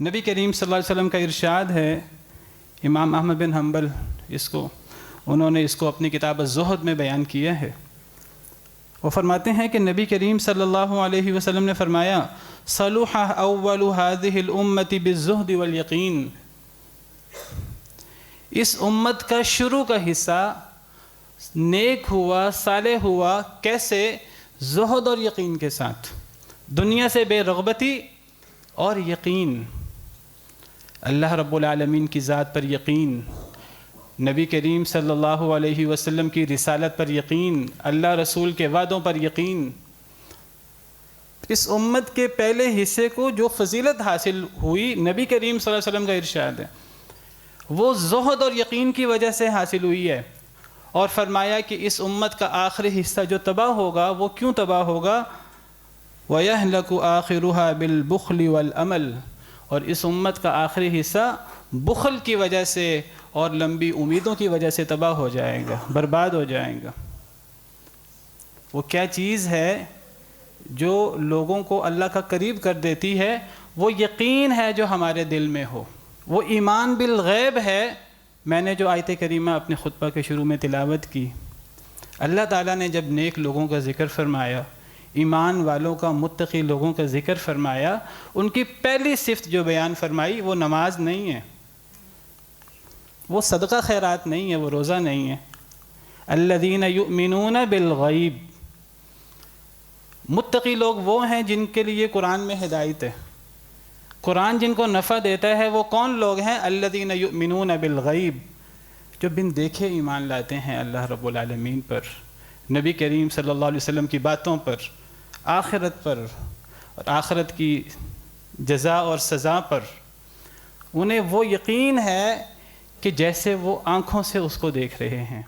نبی کریم صلی اللہ علیہ وسلم کا ارشاد ہے، امام احمد بن حنبل انہوں نے اس کو اپنی کتاب الزہد میں بیان کیا ہے۔ وہ فرماتے ہیں کہ نبی کریم صلی اللہ علیہ وسلم نے فرمایا، صلح اول هذه الامة بالزہد والیقین، اس امت کا شروع کا حصہ نیک ہوا، صالح ہوا، کیسے؟ زہد اور یقین کے ساتھ، دنیا سے بے رغبتی اور یقین، اللہ رب العالمین کی ذات پر یقین، نبی کریم صلی اللہ علیہ وسلم کی رسالت پر یقین، اللہ رسول کے وعدوں پر یقین۔ اس امت کے پہلے حصے کو جو فضیلت حاصل ہوئی، نبی کریم صلی اللہ علیہ وسلم کا ارشاد ہے، وہ زہد اور یقین کی وجہ سے حاصل ہوئی ہے۔ اور فرمایا کہ اس امت کا آخری حصہ جو تباہ ہوگا، وہ کیوں تباہ ہوگا؟ وَيَهْلَكُ آخِرُهَا بِالْبُخْلِ وَالْأَمَلِ، اور اس امت کا آخری حصہ بخل کی وجہ سے اور لمبی امیدوں کی وجہ سے تباہ ہو جائے گا، برباد ہو جائے گا۔ وہ کیا چیز ہے جو لوگوں کو اللہ کا قریب کر دیتی ہے؟ وہ یقین ہے جو ہمارے دل میں ہو، وہ ایمان بالغیب ہے۔ میں نے جو آیت کریمہ اپنے خطبہ کے شروع میں تلاوت کی، اللہ تعالیٰ نے جب نیک لوگوں کا ذکر فرمایا، ایمان والوں کا، متقی لوگوں کا ذکر فرمایا، ان کی پہلی صفت جو بیان فرمائی وہ نماز نہیں ہے، وہ صدقہ خیرات نہیں ہے، وہ روزہ نہیں ہے۔ الذین یؤمنون بالغیب، متقی لوگ وہ ہیں جن کے لیے قرآن میں ہدایت ہے، قرآن جن کو نفع دیتا ہے۔ وہ کون لوگ ہیں؟ الذین یؤمنون بالغیب، جو بن دیکھے ایمان لاتے ہیں اللہ رب العالمین پر، نبی کریم صلی اللہ علیہ وسلم کی باتوں پر، آخرت پر اور آخرت کی جزا اور سزا پر۔ انہیں وہ یقین ہے کہ جیسے وہ آنکھوں سے اس کو دیکھ رہے ہیں۔